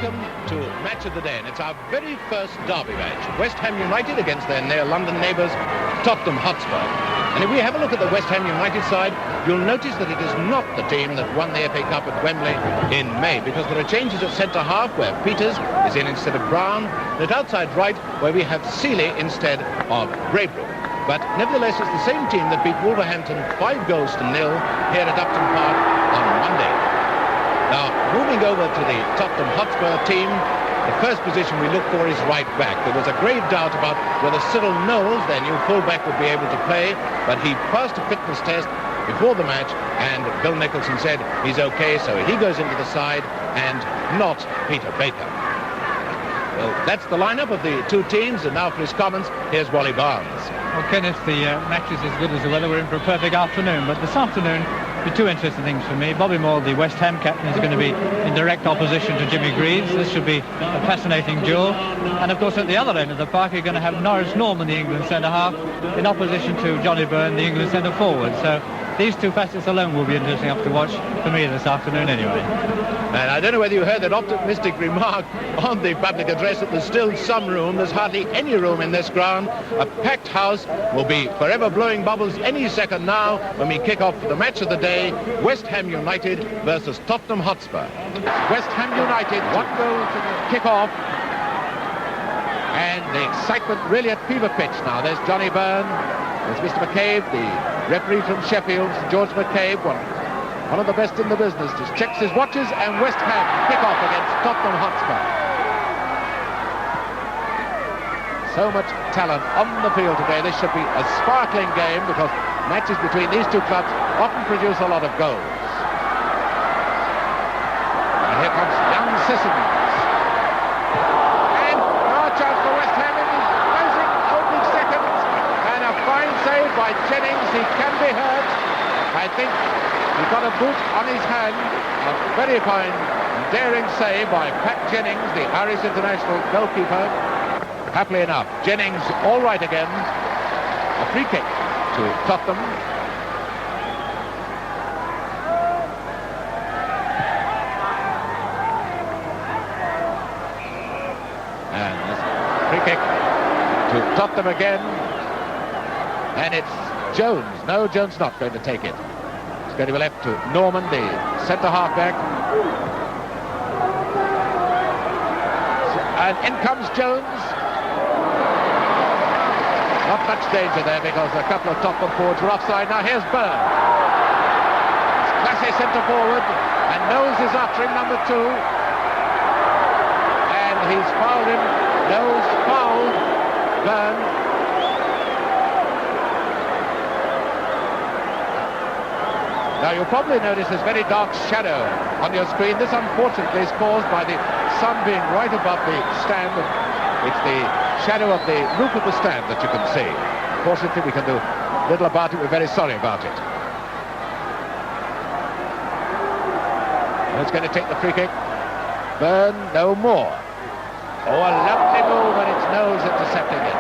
welcome to Match of the Day, and it's our very first derby match. West Ham United against their near London neighbours, Tottenham Hotspur. And if we have a look at the West Ham United side, you'll notice that it is not the team that won the FA Cup at Wembley in May, because there are changes at centre-half, where Peters is in instead of Brown, and at outside right, where we have Seeley instead of Braybrook. But nevertheless, it's the same team that beat Wolverhampton 5 goals to 0 here at Upton Park on Monday. Now, moving over to the Tottenham Hotspur team, the first position we look for is right back. There was a grave doubt about whether Cyril Knowles, their new fullback, would be able to play, but he passed a fitness test before the match, and Bill Nicholson said he's okay, so he goes into the side, and not Peter Baker. Well, that's the lineup of the two teams, and now for his comments, here's Wally Barnes. Well, Kenneth, the match is as good as the weather. We're in for a perfect afternoon, but this afternoon, be two interesting things for me. Bobby Moore, the West Ham captain, is going to be in direct opposition to Jimmy Greaves. This should be a fascinating duel. And of course, at the other end of the park, you're going to have Norris Norman, the England centre-half, in opposition to Johnny Byrne, the England centre-forward. So these two facets alone will be interesting enough to watch for me this afternoon anyway. And I don't know whether you heard that optimistic remark on the public address that there's still some room. There's hardly any room in this ground. A packed house will be forever blowing bubbles any second now when we kick off the match of the day, West Ham United versus Tottenham Hotspur. West Ham United, 1 goal to kick off. And the excitement really at fever pitch now. There's Johnny Byrne, there's Mr. McCabe, the referee from Sheffield, George McCabe, one of the best in the business, just checks his watches, and West Ham kick off against Tottenham Hotspur. So much talent on the field today. This should be a sparkling game, because matches between these two clubs often produce a lot of goals. And here comes young Sissons. And now a chance for West Ham in these closing opening seconds. And a fine save by Jennings. He can be hurt. I think he got a boot on his hand. A very fine, daring save by Pat Jennings, the Irish international goalkeeper. Happily enough, Jennings all right again. A free kick to Tottenham. And free kick to Tottenham again. And it's Jones. No, Jones not going to take it. It's going to be left to Norman, the centre-half back. And in comes Jones. Not much danger there, because a couple of Tottenham forwards were offside. Now here's Byrne. It's classy centre-forward, and Knowles is after him, number 2. And he's fouled him. Knowles fouled Byrne. Now you'll probably notice this very dark shadow on your screen. This unfortunately is caused by the sun being right above the stand. It's the shadow of the roof of the stand that you can see. Fortunately, we can do little about it. We're very sorry about it. It's going to take the free kick. Byrne, no more. Oh, a lovely move, and it's Knowles intercepting it.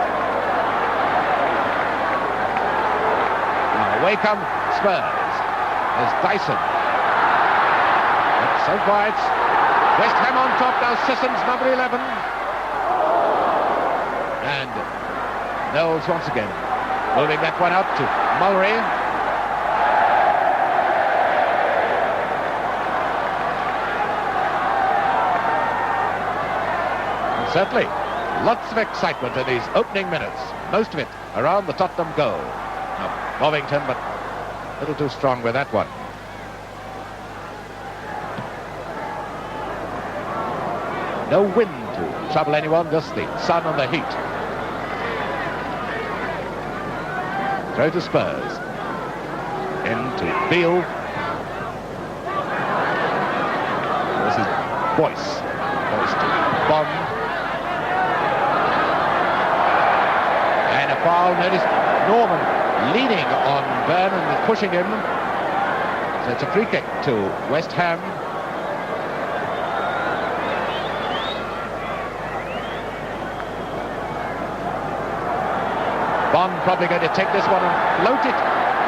Now away come Spurs. There's Dyson. So far it's West Ham on top now. Sissons, number 11. And Knowles once again moving that one out to Mulry. And certainly lots of excitement in these opening minutes, most of it around the Tottenham goal. Now, Bovington, but a little too strong with that one. No wind to trouble anyone, just the sun and the heat. Throw to Spurs. Into Beale. This is Boyce. Boyce to Bond. And a foul. Notice Norman leaning on Byrne and pushing him. So it's a free kick to West Ham. Bond probably going to take this one and float it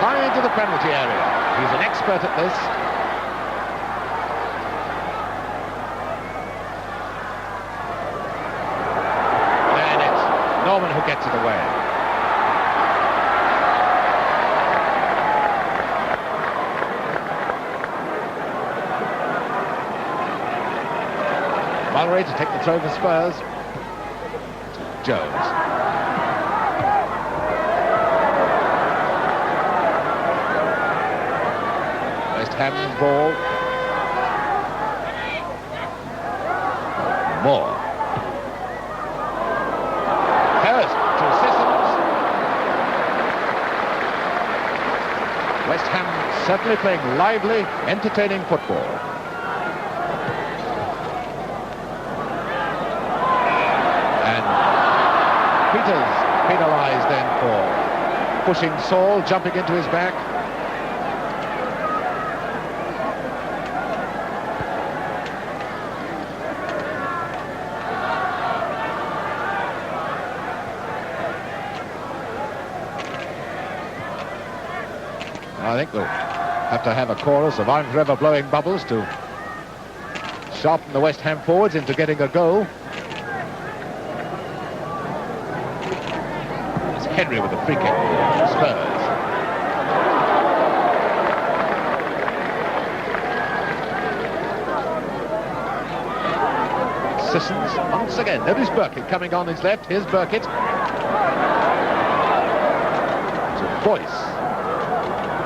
high into the penalty area. He's an expert at this. Norman who gets it away. Mullery to take the throw for Spurs. Jones. West Ham's ball. Moore. Hurst to Sissons. West Ham certainly playing lively, entertaining football. Peters penalised then for pushing Saul, jumping into his back. I think we'll have to have a chorus of Orange River blowing bubbles to sharpen the West Ham forwards into getting a goal. Henry with a free kick. Spurs. Sissons once again. Notice Burkitt coming on his left. Here's Burkitt. To Boyce.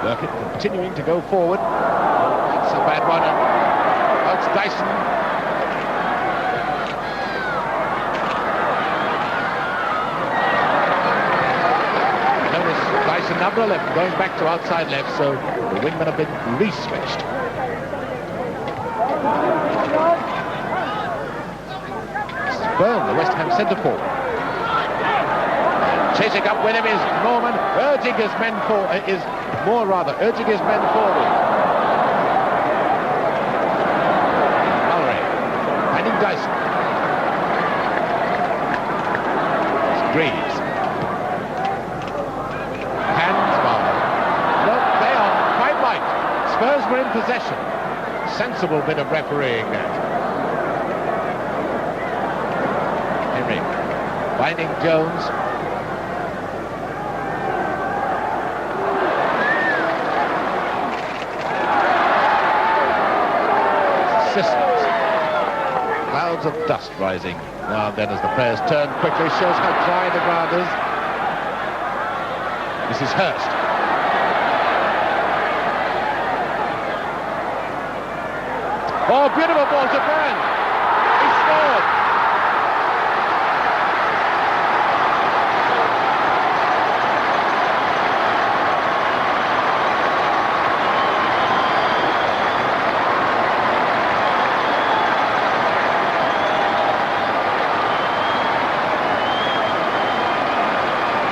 Burkitt continuing to go forward. It's a bad one. That's Dyson. Number 11 going back to outside left, so the wingmen have been re-switched. Byrne, the West Ham centre forward. Chasing up with him is Norman, urging his men forward, urging his men forward. Mullery, finding Dyson. It's Greaves. Spurs were in possession. Sensible bit of refereeing. Henry finding Jones. Sissons. Clouds of dust rising now and then as the players turn quickly. Shows how dry the ground is. This is Hurst. Oh, beautiful ball to Burns. He scored.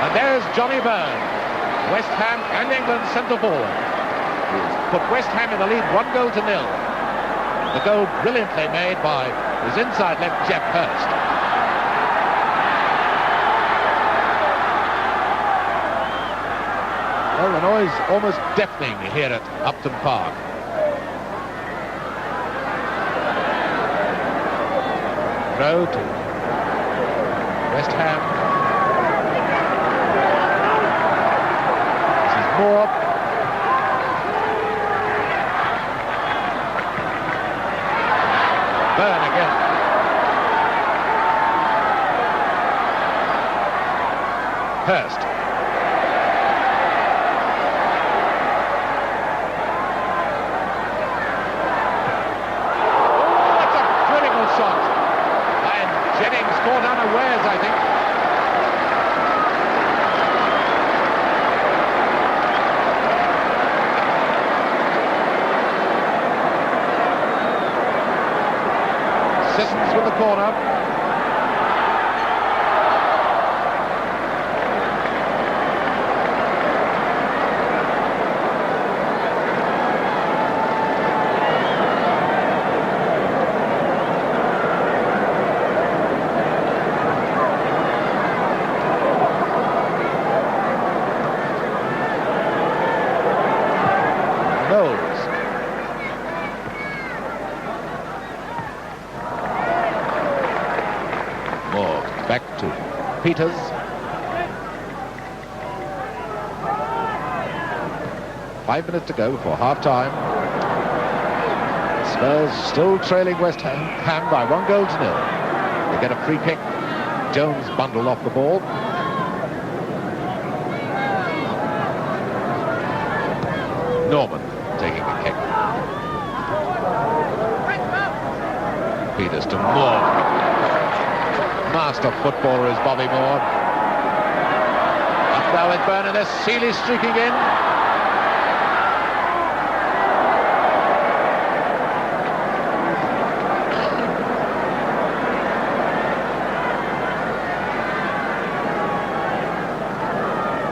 And there's Johnny Burns, West Ham and England's centre forward. He's put West Ham in the lead 1-0. The goal brilliantly made by his inside left Jeff Hurst. Well, the noise almost deafening here at Upton Park. Throw to West Ham. This is Moore. Burn again. Hurst. Oh, that's a critical shot. And Jennings caught unawares, I think. Sissons with the corner. Peters. 5 minutes to go before half-time. Spurs still trailing West Ham by 1-0. They get a free kick. Jones bundled off the ball. Norman taking the kick. Peters to Moore. Master footballer is Bobby Moore. Up now with Byrne, and there's Seeley streaking in.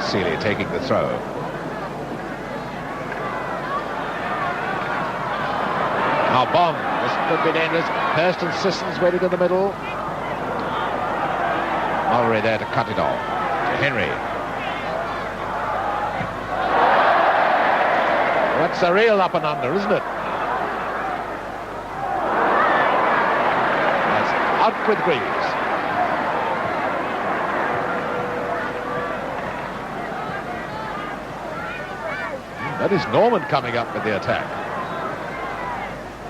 Seeley taking the throw. Now Bond, this could be dangerous. Hurst and Sissons waiting in the middle. Mullery there to cut it off. Henry. Well, that's a real up and under, isn't it? That's out with Greaves. That is Norman coming up with the attack.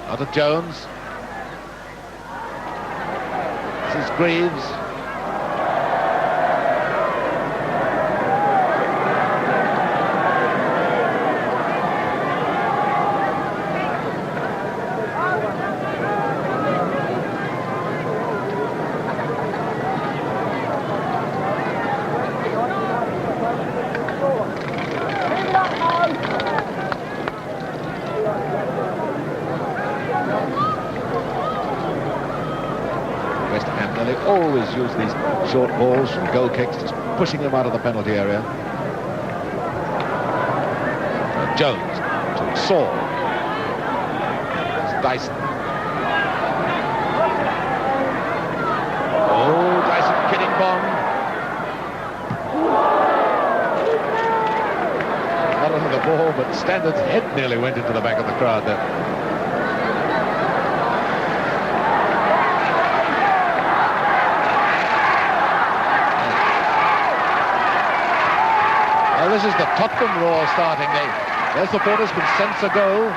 Out of Jones. This is Greaves. Always use these short balls from goal kicks, just pushing them out of the penalty area. Jones to Saul. It's Dyson. Oh, Dyson kidding Bond. Not under the ball, but Standard's head nearly went into the back of the crowd there. This is the Tottenham roar starting. Their supporters can sense a goal.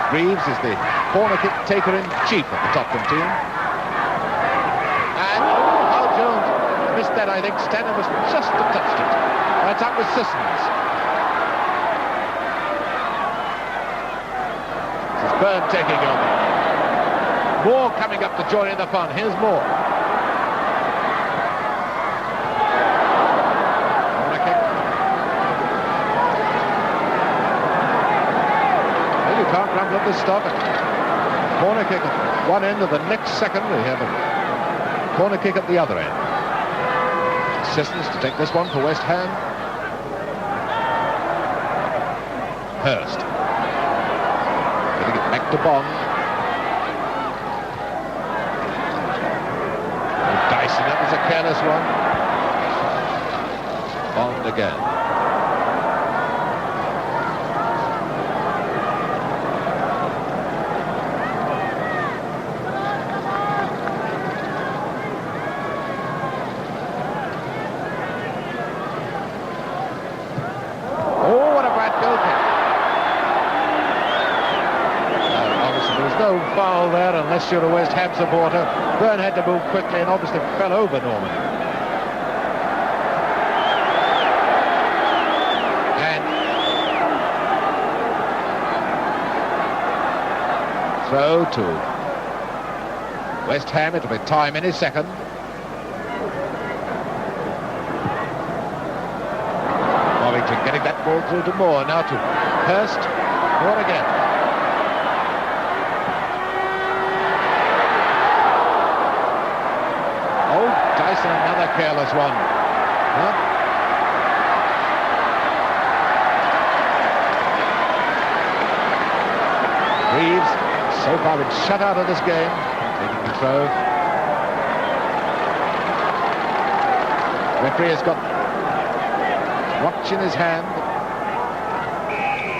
Greaves is the corner kick taker in chief of the Tottenham team. And Hal Jones missed that, I think. Stanton was just touched it. That's up with Sissons. This is Byrne taking over. Moore coming up to join in the fun. Here's Moore. Can't run with this stuff. Corner kick at one end, of the next second we have a corner kick at the other end. Sissons to take this one for West Ham. Hurst getting it back to Bond. Dyson, that was a careless one. Bond again. Foul there, unless you're a West Ham supporter. Byrne had to move quickly and obviously fell over Norman. And throw to West Ham. It'll be time any second. Bovington getting that ball through to Moore. Now to Hurst. Moore again. Dyson, another careless one. Huh? Greaves, so far been shut out of this game. Taking the throw. Referee has got watch in his hand.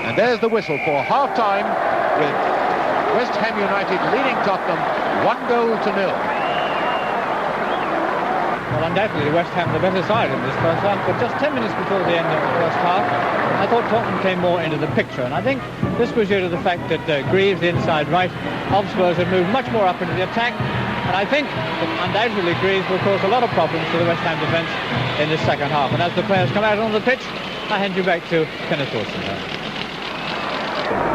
And there's the whistle for half-time with West Ham United leading Tottenham 1-0. Well, undoubtedly West Ham the better side in this first half, but just 10 minutes before the end of the first half, I thought Tottenham came more into the picture, and I think this was due to the fact that Greaves, the inside right, Hotspurs had moved much more up into the attack, and I think that undoubtedly Greaves will cause a lot of problems to the West Ham defence in this second half. And as the players come out on the pitch, I hand you back to Kenneth Wolstenholme.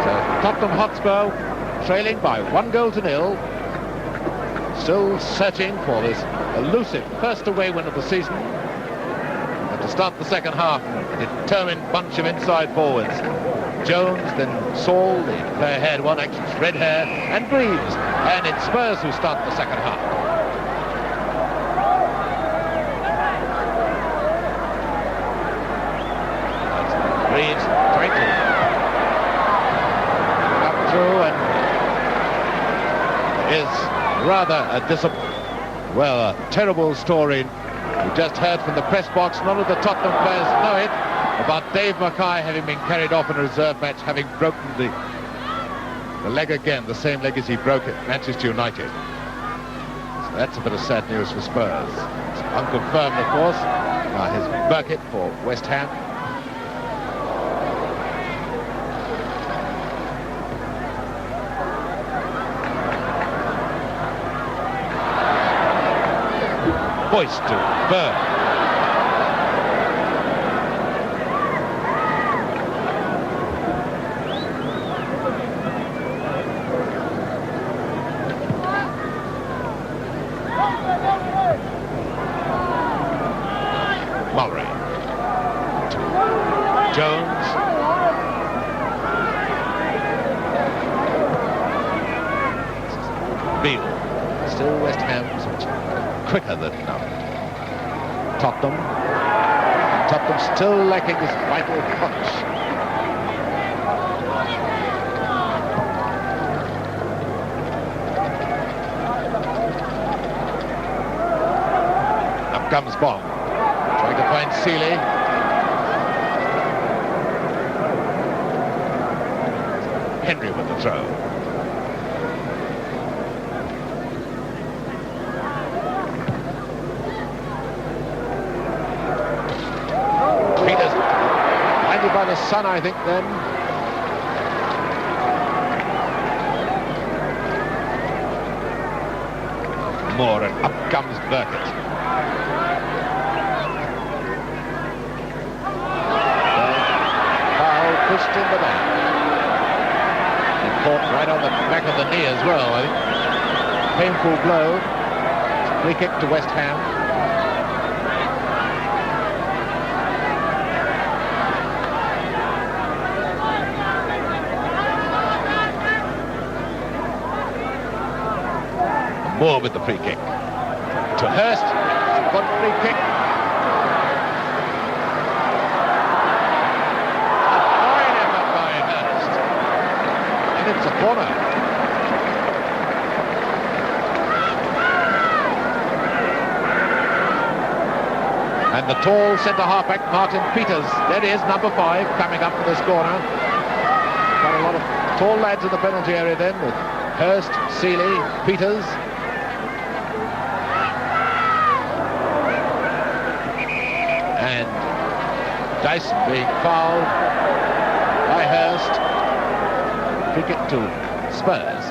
So Tottenham Hotspur trailing by 1-0, still searching for this elusive first away win of the season. And to start the second half, a determined bunch of inside forwards. Jones, then Saul, the player had one actually red hair, and Greaves. And it's Spurs who start the second half. That's Greaves trying to come through, and is rather a terrible story. We just heard from the press box, none of the Tottenham players know it, about Dave Mackay having been carried off in a reserve match, having broken the leg again, the same leg as he broke at Manchester United. So that's a bit of sad news for Spurs. It's unconfirmed, of course. His bucket for West Ham. Boyce to Burn. Mullery to Jones. Beale. Still West Ham quicker than Tottenham. Tottenham still lacking this vital punch. Up comes Bond. Trying to find Seeley. Henry with the throw. Peters blinded by the sun, I think, then. Moore, and up comes Burkett. Pushed in the back. And caught right on the back of the knee as well, I think. Painful blow. Free kick to West Ham. Moore with the free kick. To Hurst. Got a free kick. It's a corner. And the tall centre-half-back, Martin Peters. There he is, number 5, coming up for this corner. Quite a lot of tall lads in the penalty area then, with Hurst, Seeley, Peters. And Dyson being fouled by Hurst. Free kick to Spurs.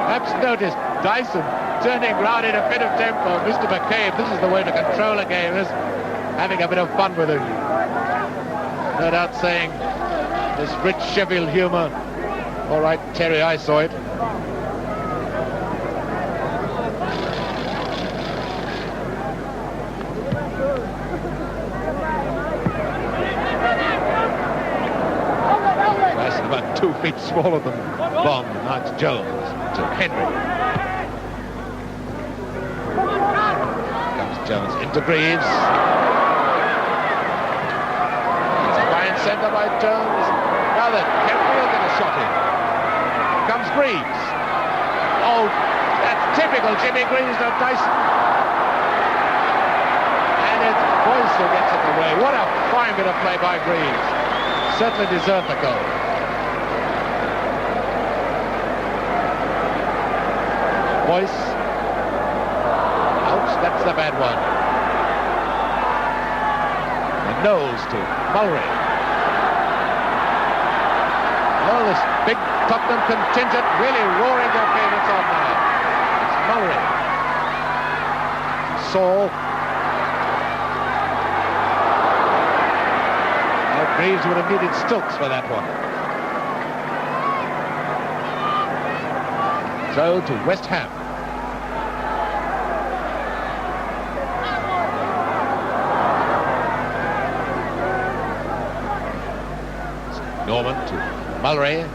Perhaps noticed Dyson turning round in a bit of tempo. Mr. McCabe, this is the way to control a game, is having a bit of fun with him. No doubt saying this rich Sheffield humour. All right, Terry, I saw it. About 2 feet smaller than Bond. Now it's Jones to Henry. Comes Jones into Greaves. It's a fine centre by Jones. Now then, Henry will get a shot in. Comes Greaves. Oh, that's typical Jimmy Greaves, no Dyson. And it's Boyce who gets it away. What a fine bit of play by Greaves. Certainly deserved the goal. Boyce. Ouch, that's the bad one. And Knowles to Mulray. Oh, this big Tottenham contingent really roaring their favourites on now. It's Mulray. Saul. Oh, Greaves would have needed stilts for that one. So to West Ham. Norman to Mulray.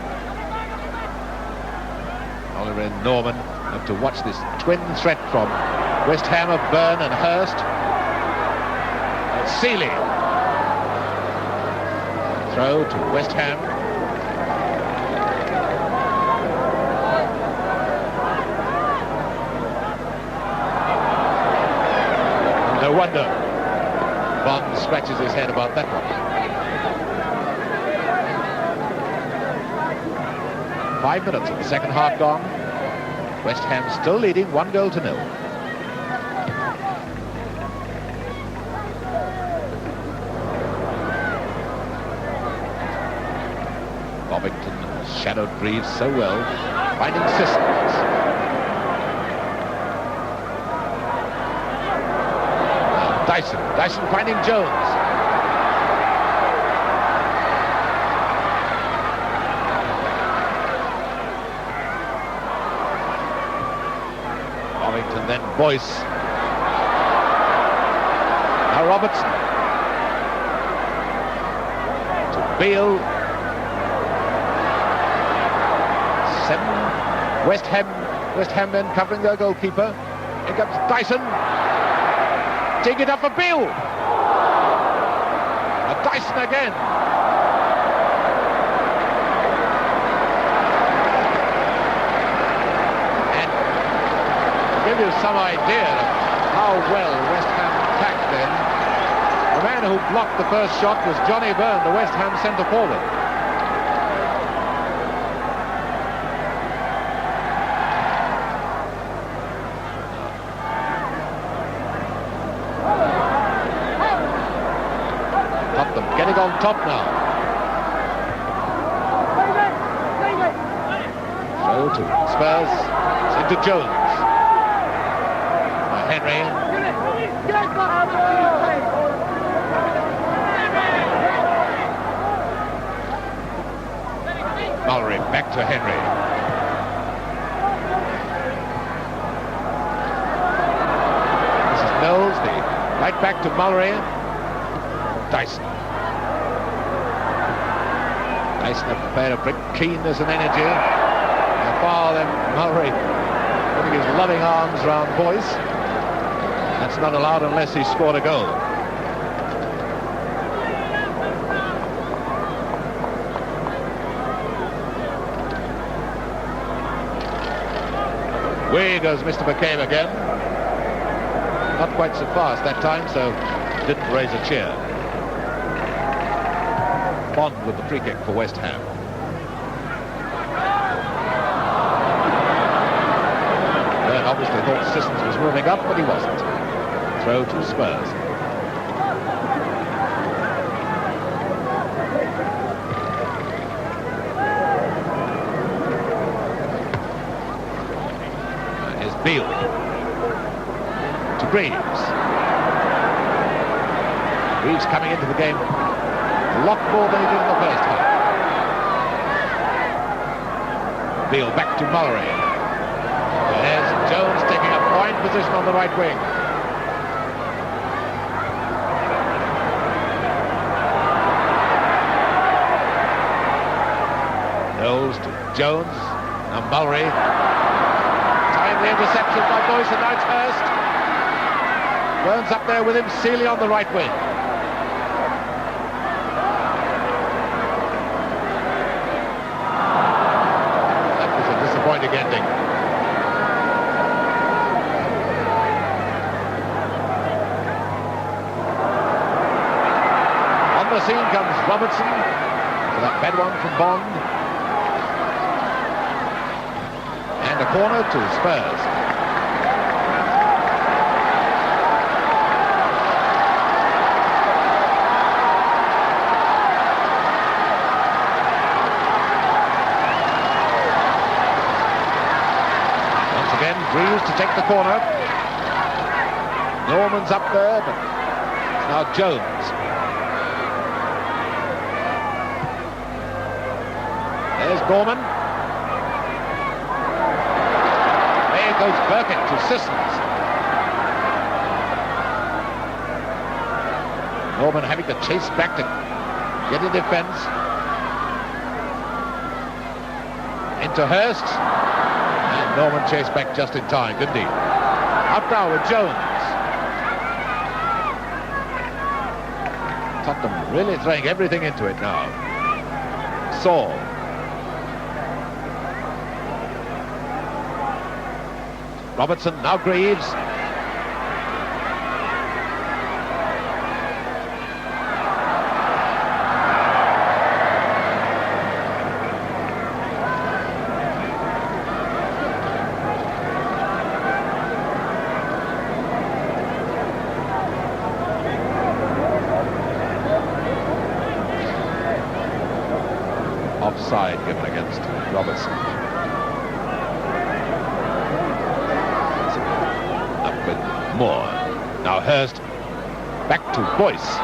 Oliver and Norman have to watch this twin threat from West Ham of Byrne and Hurst. And Seeley. Throw to West Ham. No wonder Bond scratches his head about that one. 5 minutes of the second half gone. West Ham still leading 1-0. Bovington shadowed Greaves so well, finding Sissons. Dyson finding Jones. Bovington, then Boyce. Now Robertson. To Beale. 7 West Ham men covering their goalkeeper. Here comes Dyson. Take it up for Beale. Dyson again. And to give you some idea of how well West Ham attacked then, the man who blocked the first shot was Johnny Byrne, the West Ham centre forward. Getting on top now. So to Spurs, into Jones. Henry. Mulray back to Henry. This is Knowles, the right back to Mulray. Dyson. Dyson, a player of great keenness and energy. And far then Mulray putting his loving arms round Boyce. That's not allowed unless he scored a goal. Away goes Mr. McCabe again. Not quite so fast that time, so didn't raise a cheer. Bond with the free kick for West Ham. Byrne obviously thought Sissons was moving up, but he wasn't. Throw to Spurs. Here's Beale. To Greaves. Greaves coming into the game a lot more than he did in the first half. Beale back to Mulray. There's Jones taking a fine position on the right wing. Knowles to Jones. Now Mulray. Timely interception by Boyce, and now it's Hurst. Burns up there with him, Seeley on the right wing. Disappointing ending. On the scene comes Robertson for that bad one from Bond. And a corner to Spurs. to take the corner. Norman's up there, but it's now Jones. There's Norman. There goes Burkett to Sissons. Norman having to chase back to get in defence. Into Hurst. And Norman chased back just in time, didn't he? Up now with Jones. Tottenham really throwing everything into it now. Saul. Robertson, now Greaves. Offside given against Robertson. Up with Moore. Now Hurst back to Boyce.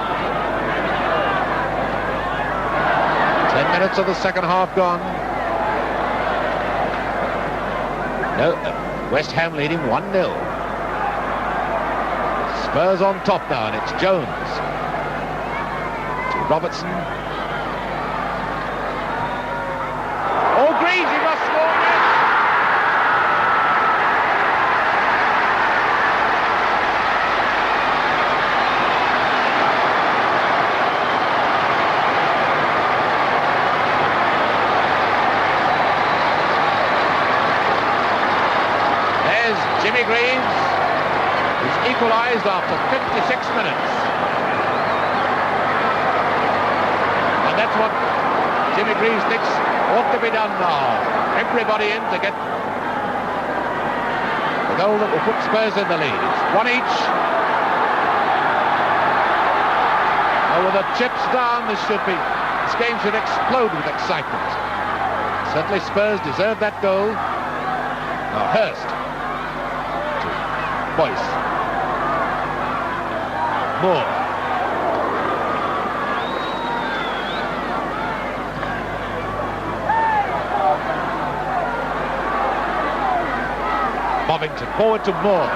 10 minutes of the second half gone. No, West Ham leading 1-0. Spurs on top now, and it's Jones to Robertson. He must score again. There's Jimmy Greaves, who's equalised after 56 minutes. And that's what Jimmy Greaves thinks ought to be done now. Everybody in to get the goal that will put Spurs in the lead. It's one each. Oh, with the chips down, this game should explode with excitement. Certainly Spurs deserve that goal. Now Hurst to Boyce. Moore. Bovington forward to Moore.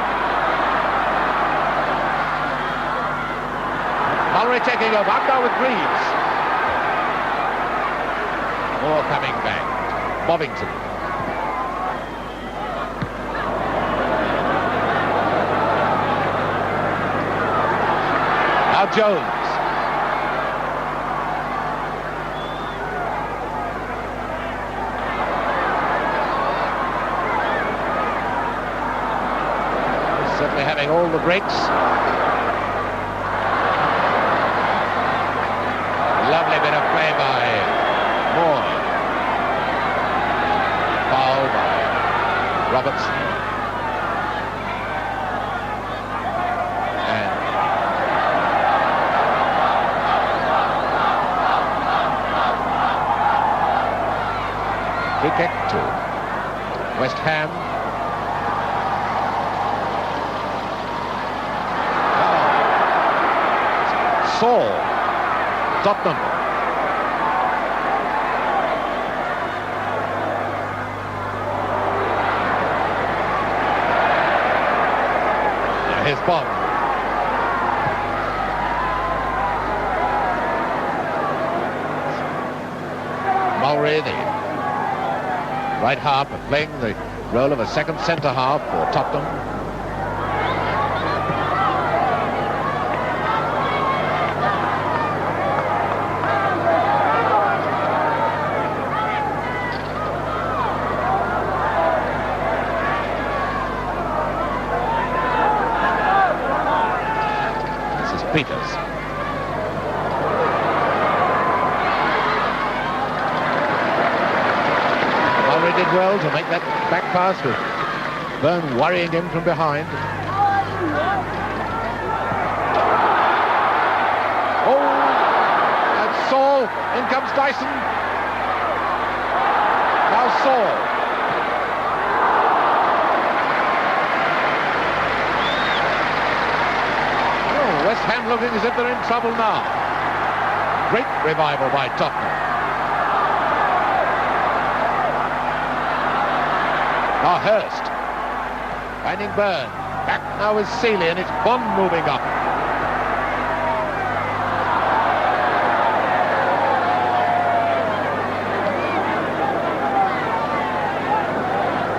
Mullery taking over. Up now with Greaves. Moore coming back. Bovington. Now Jones. Certainly having all the breaks. Lovely bit of play by Moore. Foul by Robertson. And free kick to West Ham. Saul, Tottenham. Now here's Bond. Mullery, the right half, playing the role of a second centre half for Tottenham. Peters. Mullery did well to make that back pass with Byrne worrying him from behind. Oh, that's Saul. In comes Dyson. Now Saul. Ham looking as if they're in trouble now. Great revival by Tottenham. Now Hurst. Finding Byrne. Back now is Seeley, and it's Bond moving up.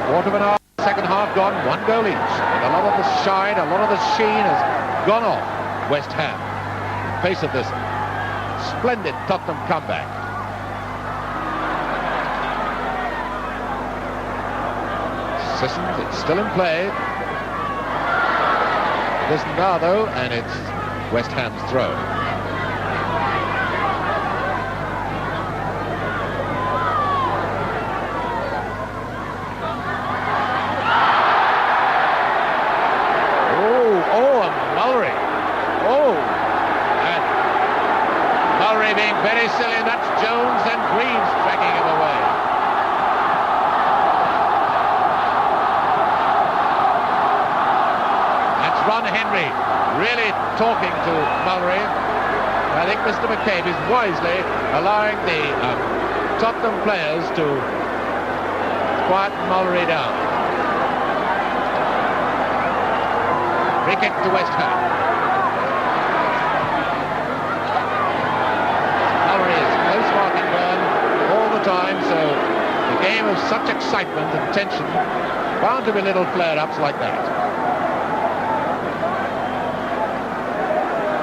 Quarter of an hour, second half gone, 1 goal each. And a lot of the shine, a lot of the sheen has gone off West Ham in face of this splendid Tottenham comeback. Sissons, it's still in play. It isn't now though, and it's West Ham's throw. Being very silly, and that's Jones, and Greaves tracking him away. That's Ron Henry really talking to Mullery. I think Mr. McCabe is wisely allowing the Tottenham players to quieten Mullery down. Free kick to West Ham. Time, so the game of such excitement and tension, bound to be little flare-ups like that.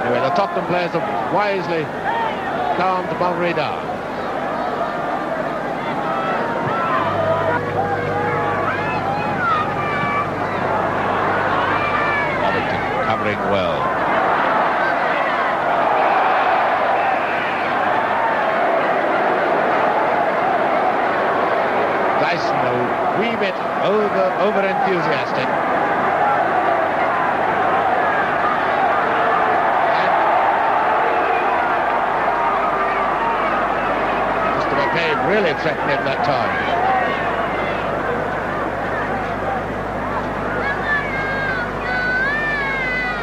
Anyway, the Tottenham players have wisely calmed Mullery down. Bovington covering well. A wee bit over enthusiastic. And Mr. McCabe really threatened him that time.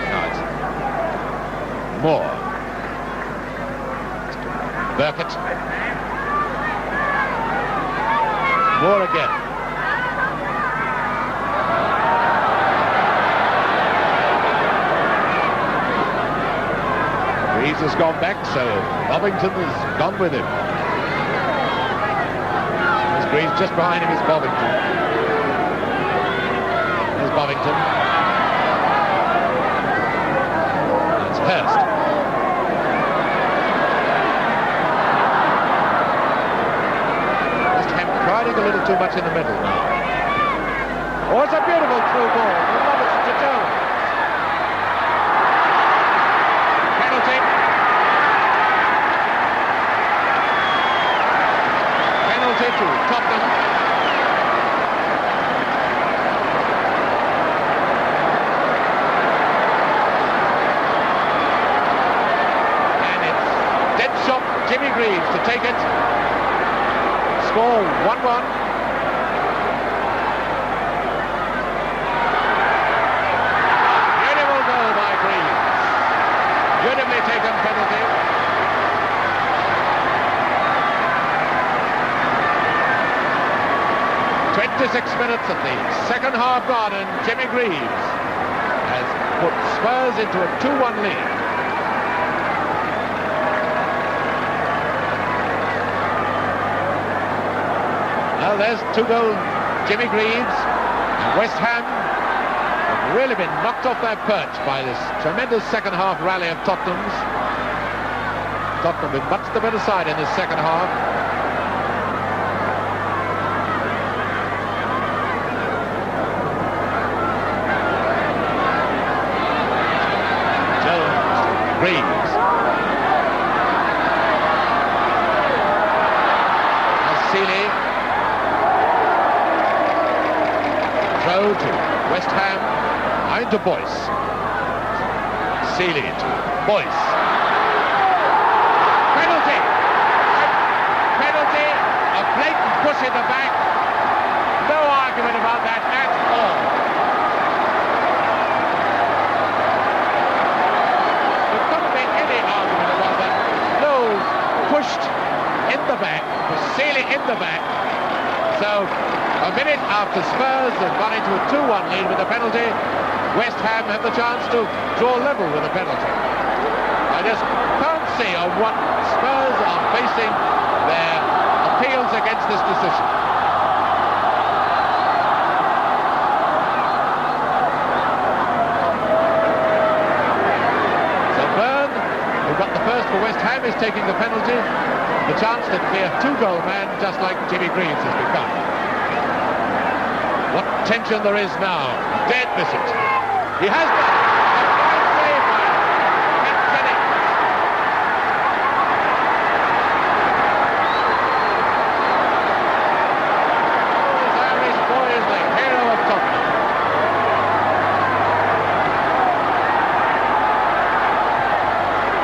Now it's Moore. Burkett. Moore again. Greaves has gone back, so Bovington has gone with him. There's Greaves just behind him is Bovington. There's Bovington. That's Hurst. Riding a little too much in the middle now. Oh, it's a beautiful through ball. Robertson to Jones. Penalty. Penalty to Tottenham. And it's dead shot Jimmy Greaves to take it. Score 1-1. Beautiful goal by Greaves. Beautifully taken penalty. .26 of the second half gone, and Jimmy Greaves has put Spurs into a 2-1 lead. Well, there's 2-goal Jimmy Greaves. And West Ham have really been knocked off their perch by this tremendous second half rally of Tottenham's. Tottenham with much the better side in this second half. Jones, Greaves. Seeley. Throw to West Ham, behind to Boyce. Seeley to Boyce. Penalty! Penalty, a blatant push in the back. No argument about that at all. The nearly in the back. So a minute after Spurs have gone into a 2-1 lead with a penalty, West Ham have the chance to draw level with a penalty. I just can't see on what Spurs are basing their appeals against this decision. So Byrne, who got the first for West Ham, is taking the penalty. The chance to be a 2-goal man, just like Jimmy Greaves has become. What tension there is now. Dared miss it. He has got it. A fine save by Kenneth. This Irish boy is the hero of Tottenham.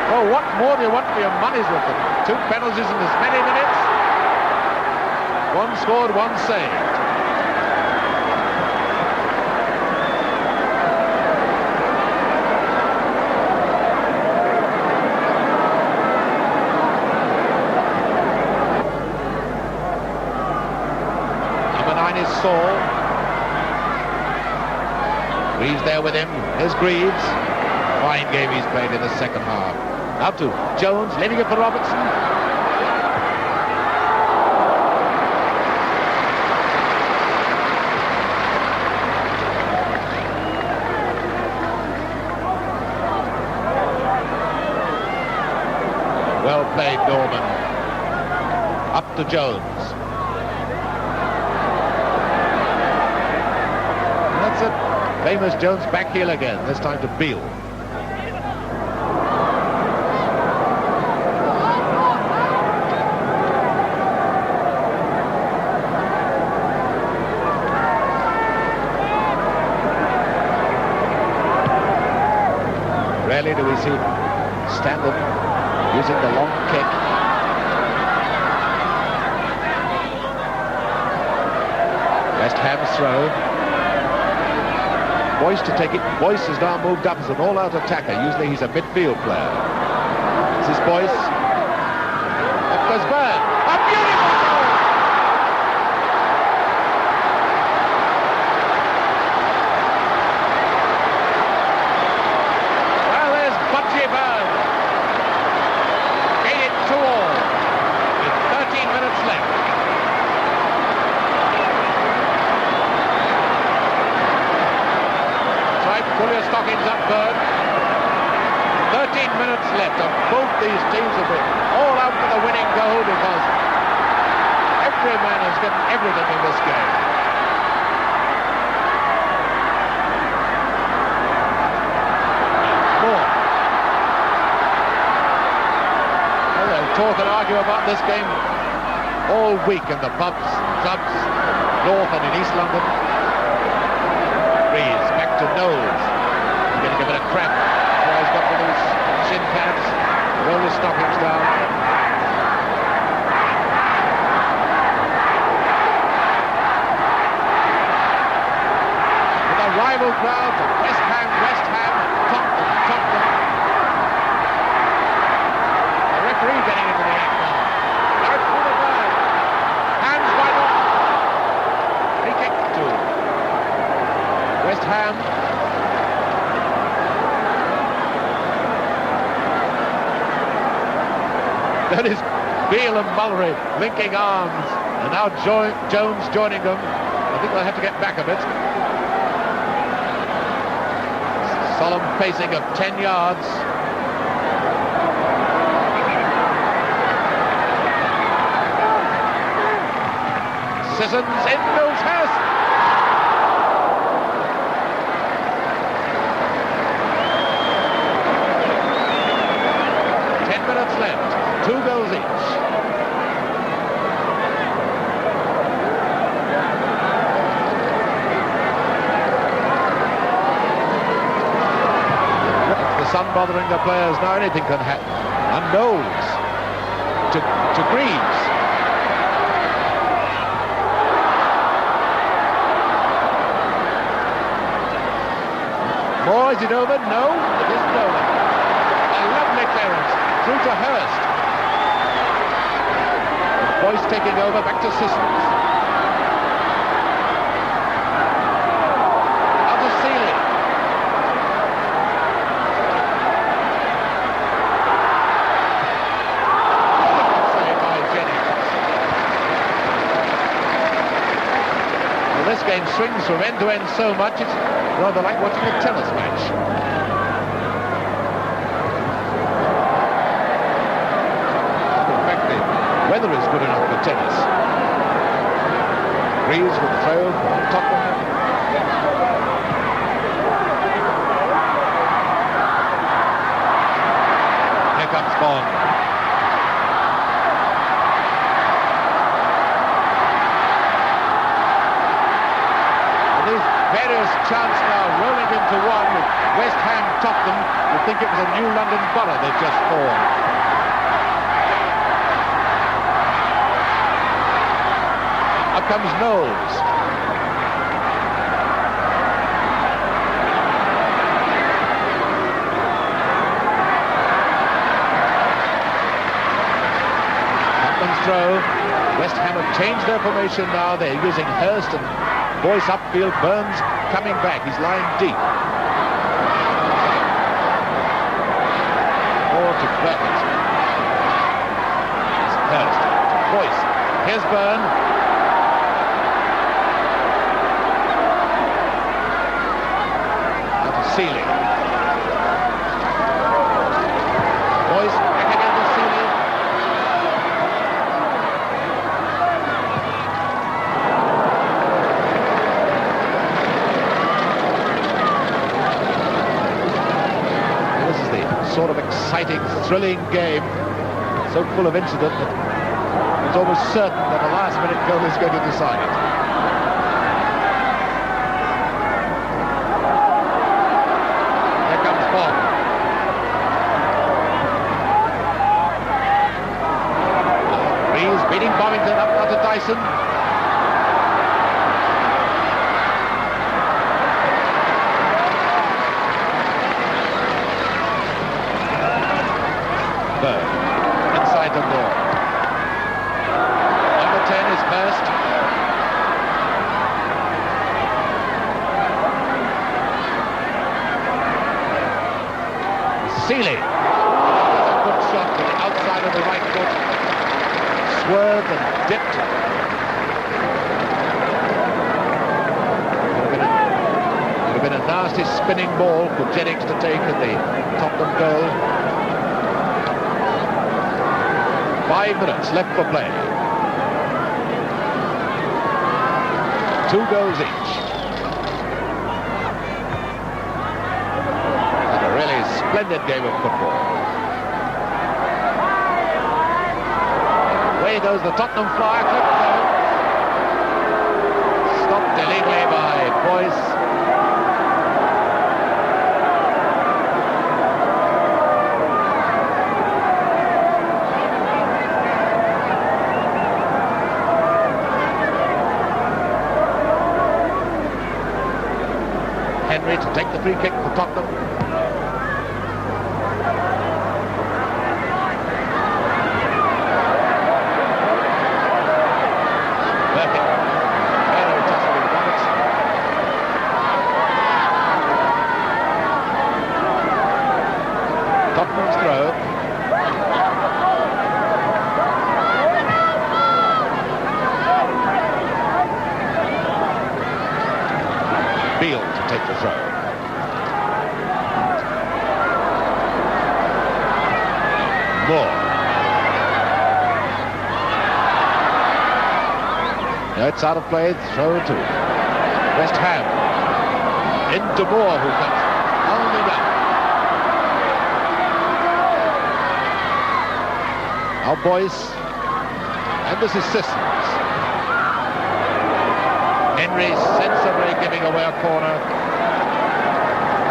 Oh, what more do you want for your money's worth? 2 penalties in as many minutes. 1 scored, 1 saved. Saul. Greaves there with him. Here's Greaves. Fine game he's played in the second half. Now to Jones, leaving it for Robertson. Well played, Norman. Up to Jones. Famous Jones back heel again, this time to Beale. Rarely do we see Standard using the long kick. West Ham's throw. Boyce to take it. Boyce has now moved up as an all-out attacker. Usually he's a midfield player. This is Boyce. Up goes Byrne. A beautiful goal! Well, there's Butchie Byrne. Made it 2-all with 13 minutes left. Pull your stockings up, Byrne. 13 minutes left, and both these teams have been all out for the winning goal because every man has given everything in this game. More. Well, they'll talk and argue about this game all week in the pubs, clubs, north and in East London. Greaves back to Knowles. He's going to give it a crack. He's got the loose shin pads. Roll his stockings down. With a rival crowd, West Ham, Tottenham. The referee getting into the act now. Out for the ball. Hands wide open. Free kick to West Ham. That is Beale and Mullery linking arms, and now Jones joining them. I think they'll have to get back a bit. Solemn pacing of 10 yards. Sissons in Mills House. Left, 2 goals each. The sun bothering the players now, anything can happen. And Knowles to Greaves. More, is it over? No, it isn't over. A lovely clearance. Through to Hurst. Boyce taking over, back to Sissons. Out to Seeley. Saved by Jennings. Well, this game swings from end to end so much, it's rather like watching a tennis match. Weather is good enough for tennis. Greaves with the throw for Tottenham. Here comes Bond. And these various chants now rolling into one with West Ham Tottenham. You'd think it was a new London borough they've just formed. Up comes Knowles. Tottenham's throw. West Ham have changed their formation now. They're using Hurst and Boyce upfield. Burns coming back. He's lying deep. Or to Burns. It's Hurst. Boyce. Here's Burn. Seeley. Boyce back again to Seeley. This is the sort of exciting, thrilling game, so full of incident that it's almost certain that a last-minute goal is going to decide it. Beating Bovington up now to Dyson. Bird. Inside the ball. Number 10 is Hurst. Seeley. That's a good shot to the outside of the right foot. Swerved and dipped. Would have been a nasty spinning ball for Jennings to take at the Tottenham goal. 5 minutes left for play. 2 goals each. And a really splendid game of football. Away goes the Tottenham flyer. Stopped illegally by Boyce. Henry to take the free kick for Tottenham. Tottenham's throw. Beale to take the throw. Moore. No, it's out of play. Throw to West Ham. Into Moore, who comes pounding up. Now Boyce, and this is Sissons. Henry sensibly giving away a corner.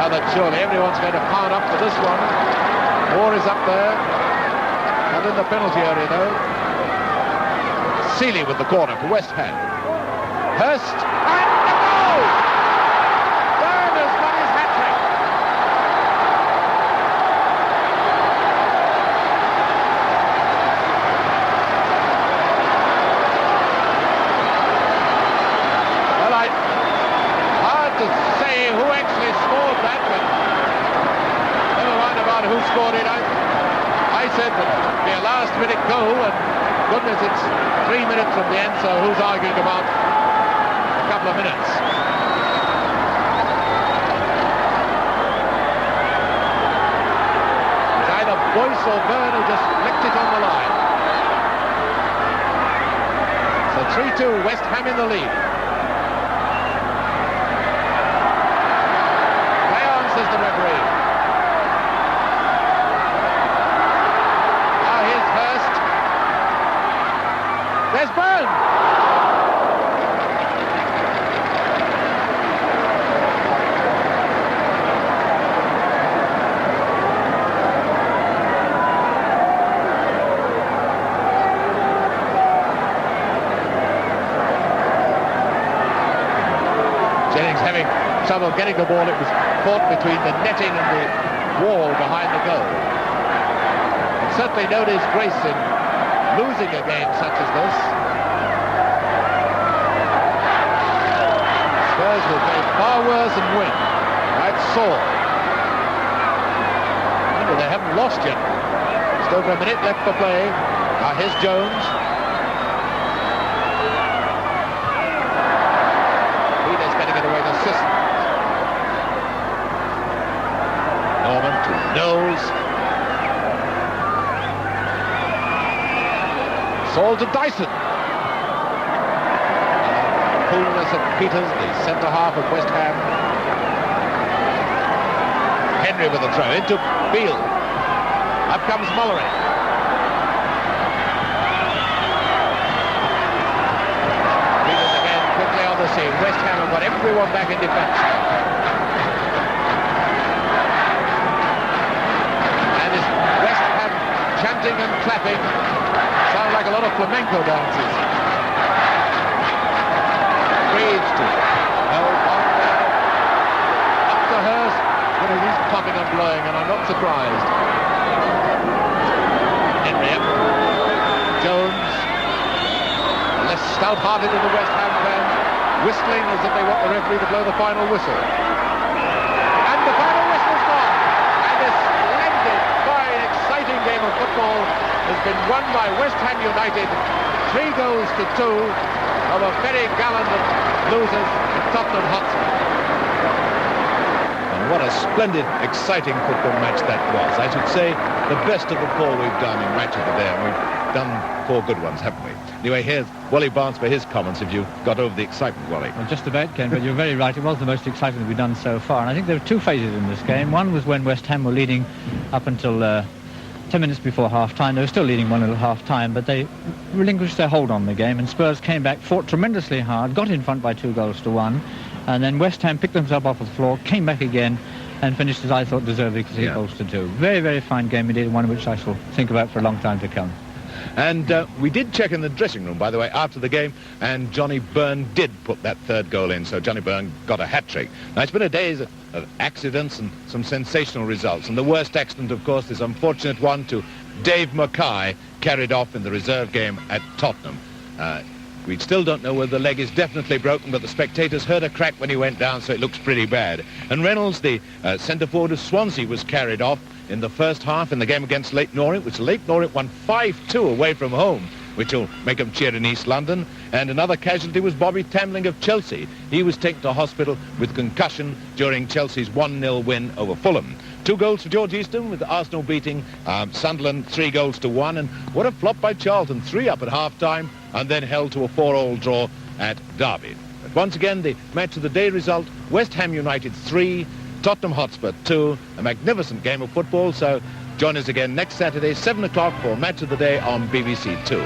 Now that surely everyone's going to pound up for this one. Moore is up there, and in the penalty area though. Seeley with the corner for West Ham. Hurst, and the goal! Burn has got his hat-trick. scored it. I said that it would be a last-minute goal, and goodness, it's 3 minutes from the end, so who's arguing about a couple of minutes? It's either Boyce or Byrne who just flicked it on the line. So 3-2, West Ham in the lead. Play on, says the referee. There's Byrne! Jennings having trouble getting the ball. It was caught between the netting and the wall behind the goal. And certainly no disgrace in losing a game such as this. Spurs will play far worse and win. Right, sore. Remember, they haven't lost yet. Just over a minute left for play. Now here's Jones. Peter's getting it away with assist. Norman to Knowles. All to Dyson. Coolness of Peters, the centre-half of West Ham. Henry with a throw into Beale. Up comes Mullery. Peters again quickly on the scene. West Ham have got everyone back in defence. And it's West Ham chanting and clapping. Sound like a lot of flamenco dances. Reeves to up to Hurst. But he's pumping and blowing, and I'm not surprised. Henry up. Jones. Less stout-hearted than the West Ham fans, whistling as if they want the referee to blow the final whistle. And the final whistle's gone. And this splendid, fine, exciting game of football has been won by West Ham United, 3 goals to 2 over very gallant losers at Tottenham Hotspur. And what a splendid, exciting football match that was. I should say the best of the 4 we've done in Match of the Day, and we've done 4 good ones, haven't we? Anyway, here's Wally Barnes for his comments. If you got over the excitement, Wally. Well, just about, Ken, but you're very right. It was the most exciting we've done so far. And I think there were 2 phases in this game. One was when West Ham were leading up until 10 minutes before half-time. They were still leading 1-0 at half-time, but they relinquished their hold on the game, and Spurs came back, fought tremendously hard, got in front by 2 goals to 1, and then West Ham picked themselves off the floor, came back again, and finished, as I thought, deservedly 3 goals to 2. Very, very fine game indeed, one which I shall think about for a long time to come. And we did check in the dressing room, by the way, after the game, and Johnny Byrne did put that 3rd goal in, so Johnny Byrne got a hat-trick. Now, it's been a day of accidents and some sensational results, and the worst accident, of course, this unfortunate one to Dave Mackay, carried off in the reserve game at Tottenham. We still don't know whether the leg is definitely broken, but the spectators heard a crack when he went down, so it looks pretty bad. And Reynolds, the centre-forward of Swansea, was carried off in the first half in the game against Leyton Orient, which Leyton Orient won 5-2 away from home, which will make them cheer in East London. And another casualty was Bobby Tamling of Chelsea. He was taken to hospital with concussion during Chelsea's 1-0 win over Fulham. 2 goals for George Easton, with Arsenal beating Sunderland 3 goals to 1. And what a flop by Charlton, 3 up at half-time, and then held to a 4-4 draw at Derby. But once again, the Match of the Day result, West Ham United 3, Tottenham Hotspur 2, a magnificent game of football. So join us again next Saturday, 7 o'clock for Match of the Day on BBC 2.